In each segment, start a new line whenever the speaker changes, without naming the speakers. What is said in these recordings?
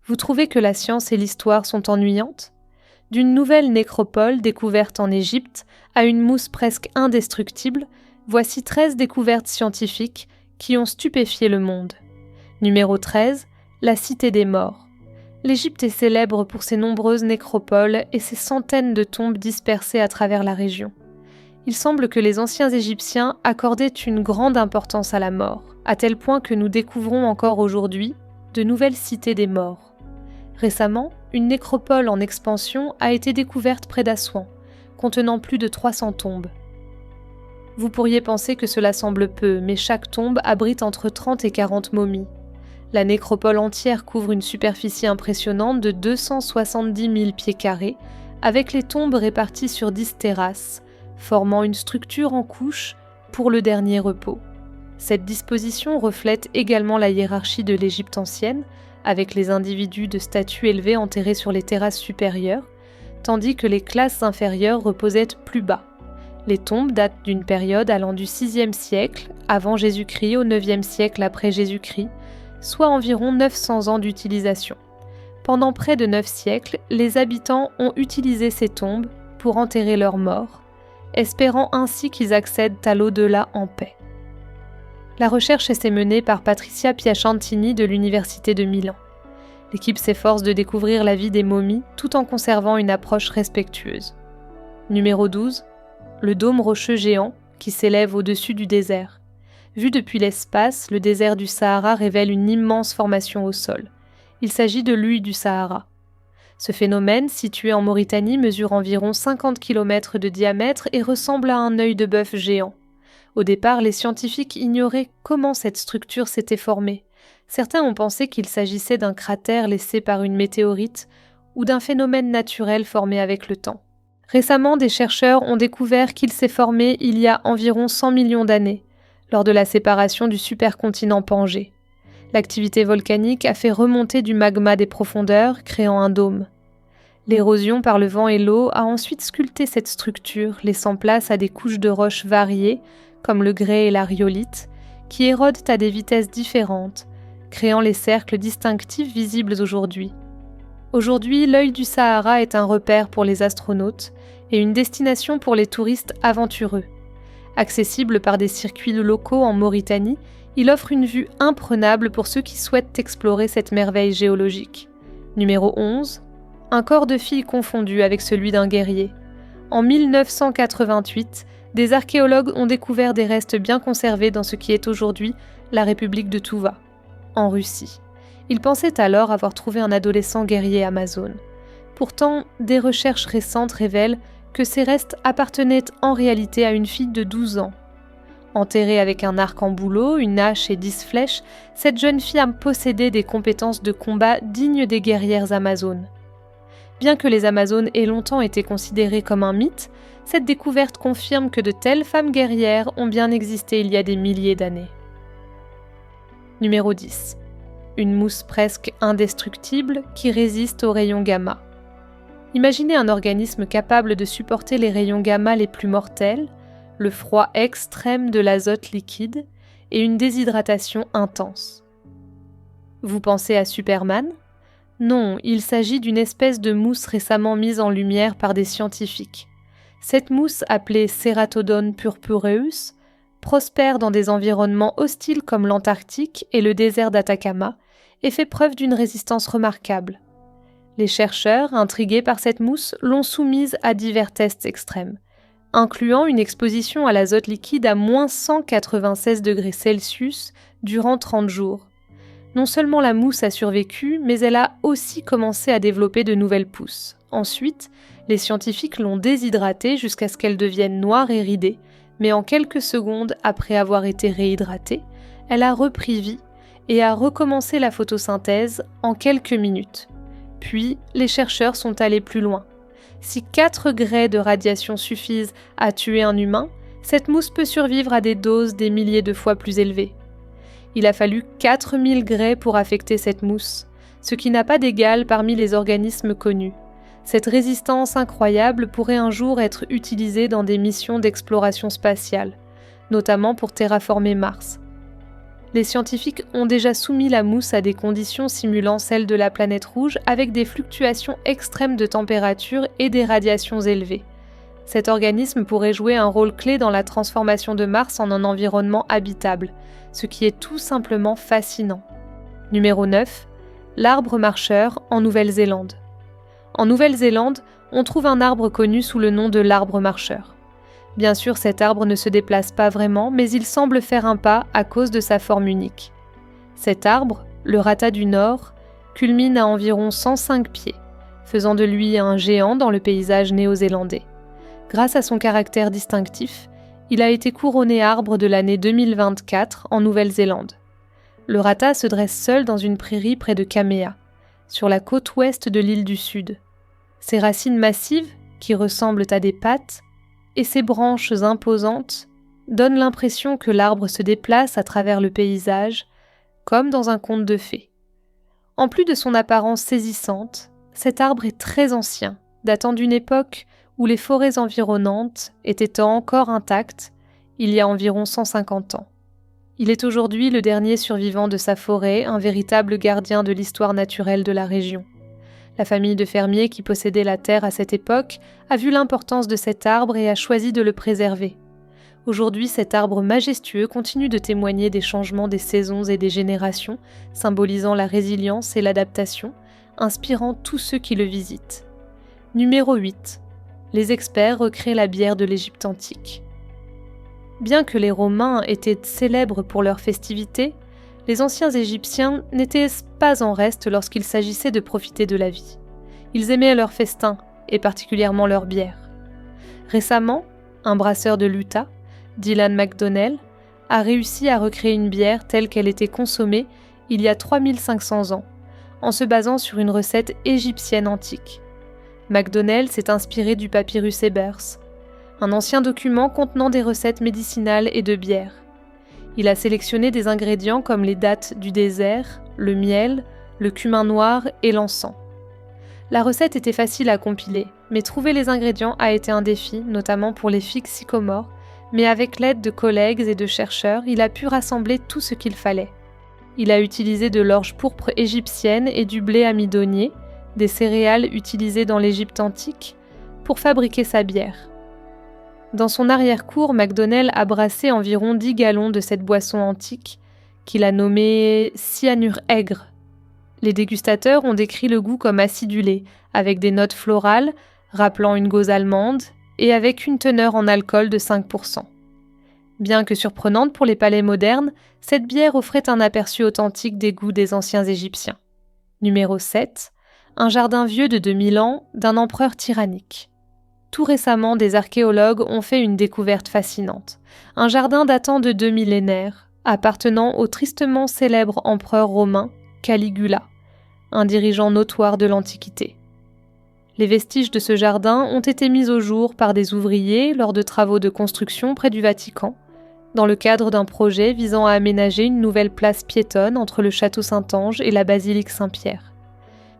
Vous trouvez que la science et l'histoire sont ennuyantes ? D'une nouvelle nécropole découverte en Égypte à une mousse presque indestructible, voici 13 découvertes scientifiques qui ont stupéfié le monde. Numéro 13, la Cité des Morts. L'Égypte est célèbre pour ses nombreuses nécropoles et ses centaines de tombes dispersées à travers la région. Il semble que les anciens Égyptiens accordaient une grande importance à la mort, à tel point que nous découvrons encore aujourd'hui de nouvelles cités des morts. Récemment, une nécropole en expansion a été découverte près d'Assouan, contenant plus de 300 tombes. Vous pourriez penser que cela semble peu, mais chaque tombe abrite entre 30 et 40 momies. La nécropole entière couvre une superficie impressionnante de 270 000 pieds carrés, avec les tombes réparties sur 10 terrasses, formant une structure en couches pour le dernier repos. Cette disposition reflète également la hiérarchie de l'Égypte ancienne, avec les individus de statut élevé enterrés sur les terrasses supérieures, tandis que les classes inférieures reposaient plus bas. Les tombes datent d'une période allant du VIe siècle avant Jésus-Christ au IXe siècle après Jésus-Christ, soit environ 900 ans d'utilisation. Pendant près de 9 siècles, les habitants ont utilisé ces tombes pour enterrer leurs morts, espérant ainsi qu'ils accèdent à l'au-delà en paix. La recherche s'est menée par Patricia Piacentini de l'Université de Milan. L'équipe s'efforce de découvrir la vie des momies tout en conservant une approche respectueuse. Numéro 12. Le dôme rocheux géant qui s'élève au-dessus du désert. Vu depuis l'espace, le désert du Sahara révèle une immense formation au sol. Il s'agit de l'huile du Sahara. Ce phénomène, situé en Mauritanie, mesure environ 50 km de diamètre et ressemble à un œil de bœuf géant. Au départ, les scientifiques ignoraient comment cette structure s'était formée. Certains ont pensé qu'il s'agissait d'un cratère laissé par une météorite ou d'un phénomène naturel formé avec le temps. Récemment, des chercheurs ont découvert qu'il s'est formé il y a environ 100 millions d'années, lors de la séparation du supercontinent Pangée. L'activité volcanique a fait remonter du magma des profondeurs, créant un dôme. L'érosion par le vent et l'eau a ensuite sculpté cette structure, laissant place à des couches de roches variées, comme le grès et la rhyolite, qui érodent à des vitesses différentes, créant les cercles distinctifs visibles aujourd'hui. Aujourd'hui, l'œil du Sahara est un repère pour les astronautes et une destination pour les touristes aventureux. Accessible par des circuits locaux en Mauritanie, il offre une vue imprenable pour ceux qui souhaitent explorer cette merveille géologique. Numéro 11. Un corps de fille confondu avec celui d'un guerrier. En 1988, des archéologues ont découvert des restes bien conservés dans ce qui est aujourd'hui la République de Touva, en Russie. Ils pensaient alors avoir trouvé un adolescent guerrier amazone. Pourtant, des recherches récentes révèlent que ces restes appartenaient en réalité à une fille de 12 ans. Enterrée avec un arc en bouleau, une hache et 10 flèches, cette jeune fille a possédé des compétences de combat dignes des guerrières amazones. Bien que les Amazones aient longtemps été considérées comme un mythe, cette découverte confirme que de telles femmes guerrières ont bien existé il y a des milliers d'années. Numéro 10. Une mousse presque indestructible qui résiste aux rayons gamma. Imaginez un organisme capable de supporter les rayons gamma les plus mortels, le froid extrême de l'azote liquide et une déshydratation intense. Vous pensez à Superman ? Non, il s'agit d'une espèce de mousse récemment mise en lumière par des scientifiques. Cette mousse, appelée Ceratodon purpureus, prospère dans des environnements hostiles comme l'Antarctique et le désert d'Atacama et fait preuve d'une résistance remarquable. Les chercheurs, intrigués par cette mousse, l'ont soumise à divers tests extrêmes, incluant une exposition à l'azote liquide à moins 196 degrés Celsius durant 30 jours. Non seulement la mousse a survécu, mais elle a aussi commencé à développer de nouvelles pousses. Ensuite, les scientifiques l'ont déshydratée jusqu'à ce qu'elle devienne noire et ridée, mais en quelques secondes après avoir été réhydratée, elle a repris vie et a recommencé la photosynthèse en quelques minutes. Puis, les chercheurs sont allés plus loin. Si 4 grès de radiation suffisent à tuer un humain, cette mousse peut survivre à des doses des milliers de fois plus élevées. Il a fallu 4000 grès pour affecter cette mousse, ce qui n'a pas d'égal parmi les organismes connus. Cette résistance incroyable pourrait un jour être utilisée dans des missions d'exploration spatiale, notamment pour terraformer Mars. Les scientifiques ont déjà soumis la mousse à des conditions simulant celles de la planète rouge avec des fluctuations extrêmes de température et des radiations élevées. Cet organisme pourrait jouer un rôle clé dans la transformation de Mars en un environnement habitable, ce qui est tout simplement fascinant. Numéro 9. L'arbre marcheur en Nouvelle-Zélande. En Nouvelle-Zélande, on trouve un arbre connu sous le nom de l'arbre marcheur. Bien sûr, cet arbre ne se déplace pas vraiment, mais il semble faire un pas à cause de sa forme unique. Cet arbre, le rata du Nord, culmine à environ 105 pieds, faisant de lui un géant dans le paysage néo-zélandais. Grâce à son caractère distinctif, il a été couronné arbre de l'année 2024 en Nouvelle-Zélande. Le rata se dresse seul dans une prairie près de Kamea, sur la côte ouest de l'île du Sud. Ses racines massives, qui ressemblent à des pattes, et ses branches imposantes donnent l'impression que l'arbre se déplace à travers le paysage, comme dans un conte de fées. En plus de son apparence saisissante, cet arbre est très ancien, datant d'une époque où les forêts environnantes étaient encore intactes, il y a environ 150 ans. Il est aujourd'hui le dernier survivant de sa forêt, un véritable gardien de l'histoire naturelle de la région. La famille de fermiers qui possédait la terre à cette époque a vu l'importance de cet arbre et a choisi de le préserver. Aujourd'hui, cet arbre majestueux continue de témoigner des changements des saisons et des générations, symbolisant la résilience et l'adaptation, inspirant tous ceux qui le visitent. Numéro 8. Les experts recréent la bière de l'Égypte antique. Bien que les Romains étaient célèbres pour leurs festivités, les anciens Égyptiens n'étaient pas en reste lorsqu'il s'agissait de profiter de la vie. Ils aimaient leurs festins, et particulièrement leur bière. Récemment, un brasseur de l'Utah, Dylan McDonnell, a réussi à recréer une bière telle qu'elle était consommée il y a 3500 ans, en se basant sur une recette égyptienne antique. McDonnell s'est inspiré du papyrus Ebers, un ancien document contenant des recettes médicinales et de bière. Il a sélectionné des ingrédients comme les dattes du désert, le miel, le cumin noir et l'encens. La recette était facile à compiler, mais trouver les ingrédients a été un défi, notamment pour les figues sycomores, mais avec l'aide de collègues et de chercheurs, il a pu rassembler tout ce qu'il fallait. Il a utilisé de l'orge pourpre égyptienne et du blé amidonnier, des céréales utilisées dans l'Égypte antique, pour fabriquer sa bière. Dans son arrière-cour, McDonnell a brassé environ 10 gallons de cette boisson antique, qu'il a nommée cyanure aigre. Les dégustateurs ont décrit le goût comme acidulé, avec des notes florales, rappelant une gauze allemande, et avec une teneur en alcool de 5%. Bien que surprenante pour les palais modernes, cette bière offrait un aperçu authentique des goûts des anciens Égyptiens. Numéro 7. Un jardin vieux de 2000 ans d'un empereur tyrannique. Tout récemment, des archéologues ont fait une découverte fascinante. Un jardin datant de 2 millénaires, appartenant au tristement célèbre empereur romain Caligula, un dirigeant notoire de l'Antiquité. Les vestiges de ce jardin ont été mis au jour par des ouvriers lors de travaux de construction près du Vatican, dans le cadre d'un projet visant à aménager une nouvelle place piétonne entre le château Saint-Ange et la basilique Saint-Pierre.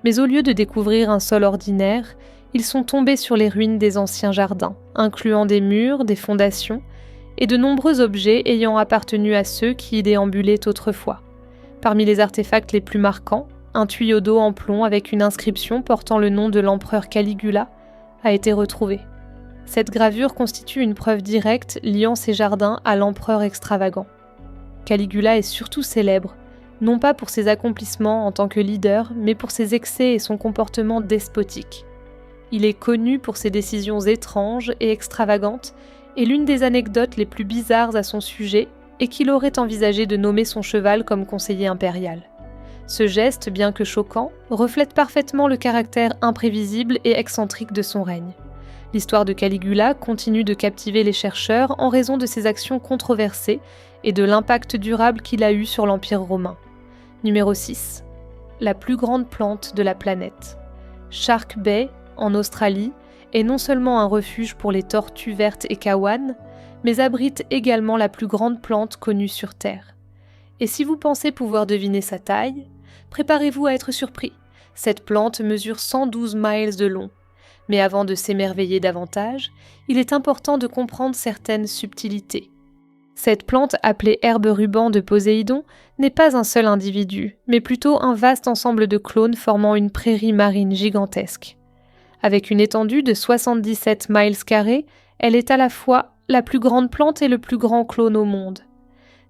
Mais au lieu de découvrir un sol ordinaire, ils sont tombés sur les ruines des anciens jardins, incluant des murs, des fondations et de nombreux objets ayant appartenu à ceux qui y déambulaient autrefois. Parmi les artefacts les plus marquants, un tuyau d'eau en plomb avec une inscription portant le nom de l'empereur Caligula a été retrouvé. Cette gravure constitue une preuve directe liant ces jardins à l'empereur extravagant. Caligula est surtout célèbre, non pas pour ses accomplissements en tant que leader, mais pour ses excès et son comportement despotique. Il est connu pour ses décisions étranges et extravagantes, et l'une des anecdotes les plus bizarres à son sujet est qu'il aurait envisagé de nommer son cheval comme conseiller impérial. Ce geste, bien que choquant, reflète parfaitement le caractère imprévisible et excentrique de son règne. L'histoire de Caligula continue de captiver les chercheurs en raison de ses actions controversées et de l'impact durable qu'il a eu sur l'Empire romain. Numéro 6. La plus grande plante de la planète. Shark Bay, en Australie, est non seulement un refuge pour les tortues vertes et kawanes, mais abrite également la plus grande plante connue sur Terre. Et si vous pensez pouvoir deviner sa taille, préparez-vous à être surpris. Cette plante mesure 112 miles de long. Mais avant de s'émerveiller davantage, il est important de comprendre certaines subtilités. Cette plante, appelée herbe ruban de Poséidon, n'est pas un seul individu, mais plutôt un vaste ensemble de clones formant une prairie marine gigantesque. Avec une étendue de 77 miles carrés, elle est à la fois la plus grande plante et le plus grand clone au monde.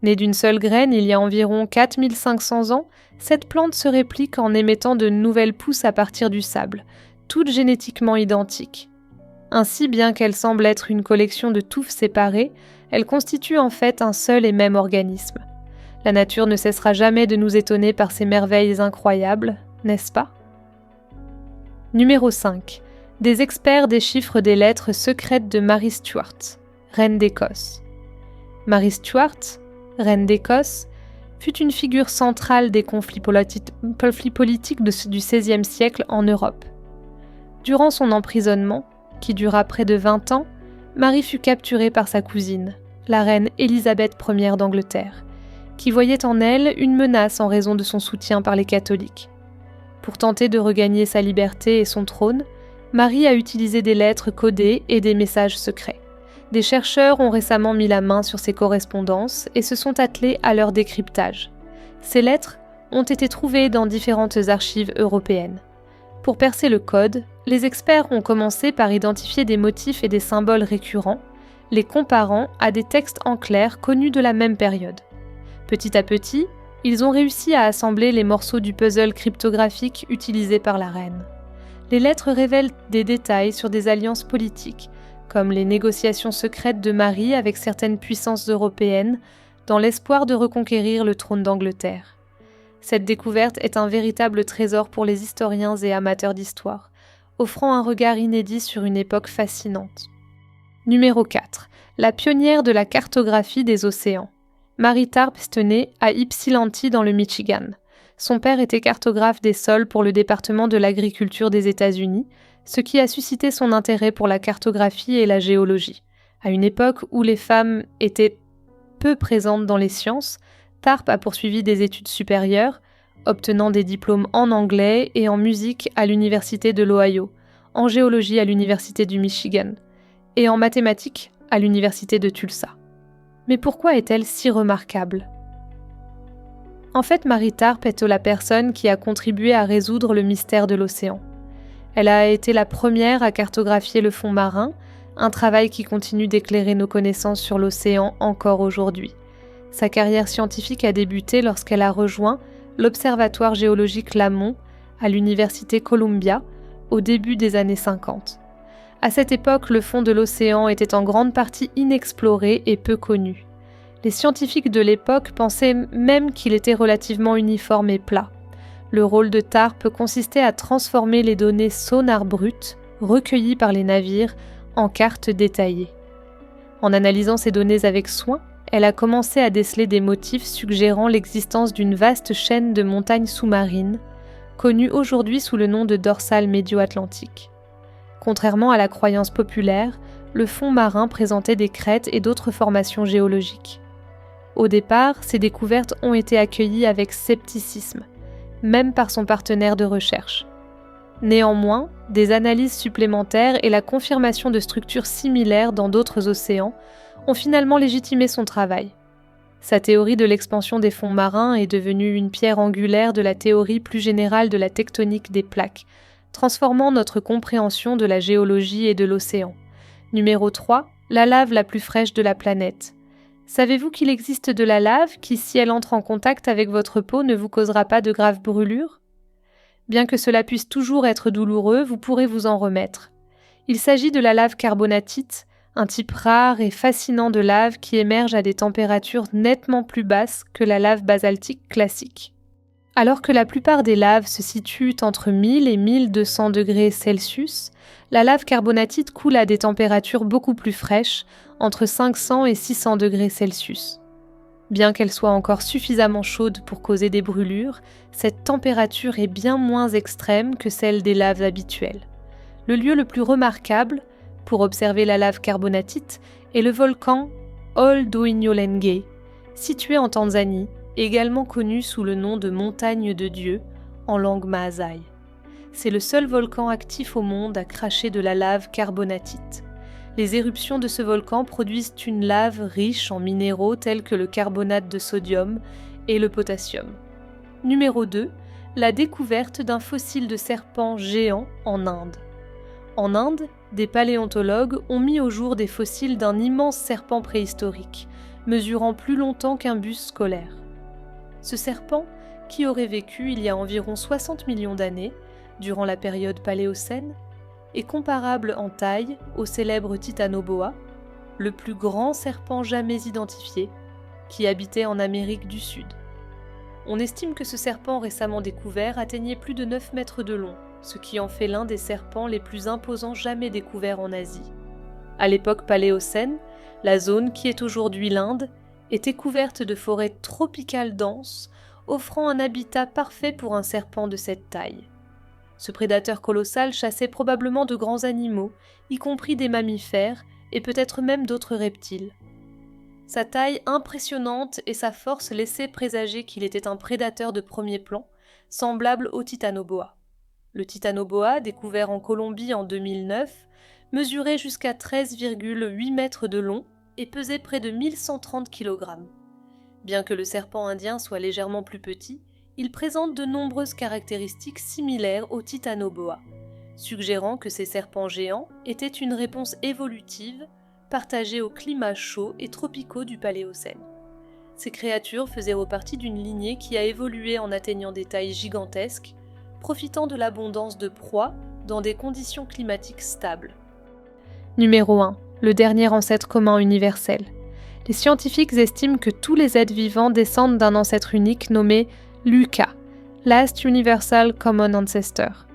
Née d'une seule graine il y a environ 4500 ans, cette plante se réplique en émettant de nouvelles pousses à partir du sable, toutes génétiquement identiques. Ainsi, bien qu'elle semble être une collection de touffes séparées, elle constitue en fait un seul et même organisme. La nature ne cessera jamais de nous étonner par ses merveilles incroyables, n'est-ce pas ? Numéro 5. Des experts déchiffrent des lettres secrètes de Mary Stuart, reine d'Écosse. Mary Stuart, reine d'Écosse, fut une figure centrale des conflits politiques du XVIe siècle en Europe. Durant son emprisonnement, qui dura près de 20 ans, Marie fut capturée par sa cousine, la reine Élisabeth Ier d'Angleterre, qui voyait en elle une menace en raison de son soutien par les catholiques. Pour tenter de regagner sa liberté et son trône, Marie a utilisé des lettres codées et des messages secrets. Des chercheurs ont récemment mis la main sur ces correspondances et se sont attelés à leur décryptage. Ces lettres ont été trouvées dans différentes archives européennes. Pour percer le code, les experts ont commencé par identifier des motifs et des symboles récurrents, les comparant à des textes en clair connus de la même période. Petit à petit, ils ont réussi à assembler les morceaux du puzzle cryptographique utilisé par la reine. Les lettres révèlent des détails sur des alliances politiques, comme les négociations secrètes de Marie avec certaines puissances européennes, dans l'espoir de reconquérir le trône d'Angleterre. Cette découverte est un véritable trésor pour les historiens et amateurs d'histoire, offrant un regard inédit sur une époque fascinante. Numéro 4. La pionnière de la cartographie des océans. Mary Tarp est née à Ypsilanti dans le Michigan. Son père était cartographe des sols pour le département de l'agriculture des États-Unis, ce qui a suscité son intérêt pour la cartographie et la géologie. À une époque où les femmes étaient peu présentes dans les sciences, Tarp a poursuivi des études supérieures, obtenant des diplômes en anglais et en musique à l'Université de l'Ohio, en géologie à l'Université du Michigan, et en mathématiques à l'Université de Tulsa. Mais pourquoi est-elle si remarquable ? En fait, Mary Tarp est la personne qui a contribué à résoudre le mystère de l'océan. Elle a été la première à cartographier le fond marin, un travail qui continue d'éclairer nos connaissances sur l'océan encore aujourd'hui. Sa carrière scientifique a débuté lorsqu'elle a rejoint l'Observatoire géologique Lamont à l'Université Columbia au début des années 50. À cette époque, le fond de l'océan était en grande partie inexploré et peu connu. Les scientifiques de l'époque pensaient même qu'il était relativement uniforme et plat. Le rôle de Tarp consistait à transformer les données sonar brutes recueillies par les navires en cartes détaillées. En analysant ces données avec soin, elle a commencé à déceler des motifs suggérant l'existence d'une vaste chaîne de montagnes sous-marines, connue aujourd'hui sous le nom de dorsale médio-atlantique. Contrairement à la croyance populaire, le fond marin présentait des crêtes et d'autres formations géologiques. Au départ, ces découvertes ont été accueillies avec scepticisme, même par son partenaire de recherche. Néanmoins, des analyses supplémentaires et la confirmation de structures similaires dans d'autres océans ont finalement légitimé son travail. Sa théorie de l'expansion des fonds marins est devenue une pierre angulaire de la théorie plus générale de la tectonique des plaques, transformant notre compréhension de la géologie et de l'océan. Numéro 3. La lave la plus fraîche de la planète. Savez-vous qu'il existe de la lave qui, si elle entre en contact avec votre peau, ne vous causera pas de graves brûlures ? Bien que cela puisse toujours être douloureux, vous pourrez vous en remettre. Il s'agit de la lave carbonatite, un type rare et fascinant de lave qui émerge à des températures nettement plus basses que la lave basaltique classique. Alors que la plupart des laves se situent entre 1000 et 1200 degrés Celsius, la lave carbonatite coule à des températures beaucoup plus fraîches, entre 500 et 600 degrés Celsius. Bien qu'elle soit encore suffisamment chaude pour causer des brûlures, cette température est bien moins extrême que celle des laves habituelles. Le lieu le plus remarquable pour observer la lave carbonatite est le volcan Ol Doinyo-Lengay, situé en Tanzanie, également connu sous le nom de montagne de Dieu en langue maasai. C'est le seul volcan actif au monde à cracher de la lave carbonatite. Les éruptions de ce volcan produisent une lave riche en minéraux tels que le carbonate de sodium et le potassium. Numéro 2. La découverte d'un fossile de serpent géant en Inde. En Inde, des paléontologues ont mis au jour des fossiles d'un immense serpent préhistorique, mesurant plus longtemps qu'un bus scolaire. Ce serpent, qui aurait vécu il y a environ 60 millions d'années, durant la période paléocène, est comparable en taille au célèbre Titanoboa, le plus grand serpent jamais identifié, qui habitait en Amérique du Sud. On estime que ce serpent récemment découvert atteignait plus de 9 mètres de long, ce qui en fait l'un des serpents les plus imposants jamais découverts en Asie. À l'époque paléocène, la zone qui est aujourd'hui l'Inde était couverte de forêts tropicales denses, offrant un habitat parfait pour un serpent de cette taille. Ce prédateur colossal chassait probablement de grands animaux, y compris des mammifères et peut-être même d'autres reptiles. Sa taille impressionnante et sa force laissaient présager qu'il était un prédateur de premier plan, semblable au Titanoboa. Le Titanoboa, découvert en Colombie en 2009, mesurait jusqu'à 13,8 mètres de long et pesait près de 1130 kg. Bien que le serpent indien soit légèrement plus petit, il présente de nombreuses caractéristiques similaires au Titanoboa, suggérant que ces serpents géants étaient une réponse évolutive partagée aux climats chauds et tropicaux du Paléocène. Ces créatures faisaient partie d'une lignée qui a évolué en atteignant des tailles gigantesques, profitant de l'abondance de proies dans des conditions climatiques stables. Numéro 1. Le dernier ancêtre commun universel. Les scientifiques estiment que tous les êtres vivants descendent d'un ancêtre unique nommé LUCA, Last Universal Common Ancestor.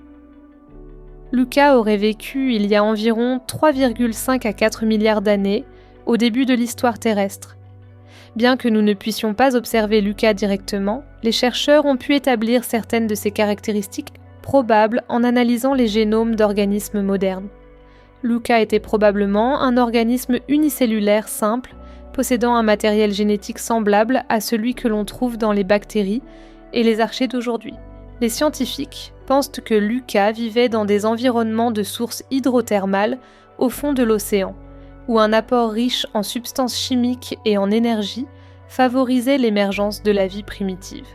LUCA aurait vécu il y a environ 3,5 à 4 milliards d'années, au début de l'histoire terrestre. Bien que nous ne puissions pas observer LUCA directement, les chercheurs ont pu établir certaines de ses caractéristiques probables en analysant les génomes d'organismes modernes. LUCA était probablement un organisme unicellulaire simple, possédant un matériel génétique semblable à celui que l'on trouve dans les bactéries et les archées d'aujourd'hui. Les scientifiques pensent que LUCA vivait dans des environnements de sources hydrothermales au fond de l'océan, où un apport riche en substances chimiques et en énergie favorisait l'émergence de la vie primitive.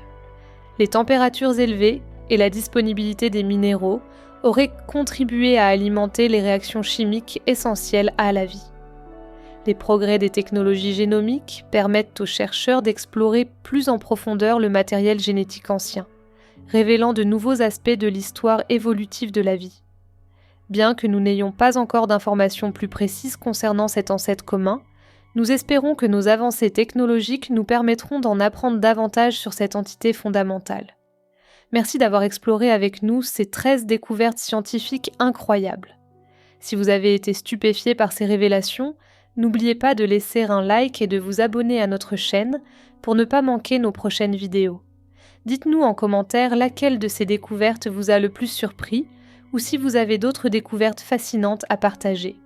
Les températures élevées et la disponibilité des minéraux auraient contribué à alimenter les réactions chimiques essentielles à la vie. Les progrès des technologies génomiques permettent aux chercheurs d'explorer plus en profondeur le matériel génétique ancien, révélant de nouveaux aspects de l'histoire évolutive de la vie. Bien que nous n'ayons pas encore d'informations plus précises concernant cet ancêtre commun, nous espérons que nos avancées technologiques nous permettront d'en apprendre davantage sur cette entité fondamentale. Merci d'avoir exploré avec nous ces 13 découvertes scientifiques incroyables. Si vous avez été stupéfié par ces révélations, n'oubliez pas de laisser un like et de vous abonner à notre chaîne pour ne pas manquer nos prochaines vidéos. Dites-nous en commentaire laquelle de ces découvertes vous a le plus surpris ou si vous avez d'autres découvertes fascinantes à partager.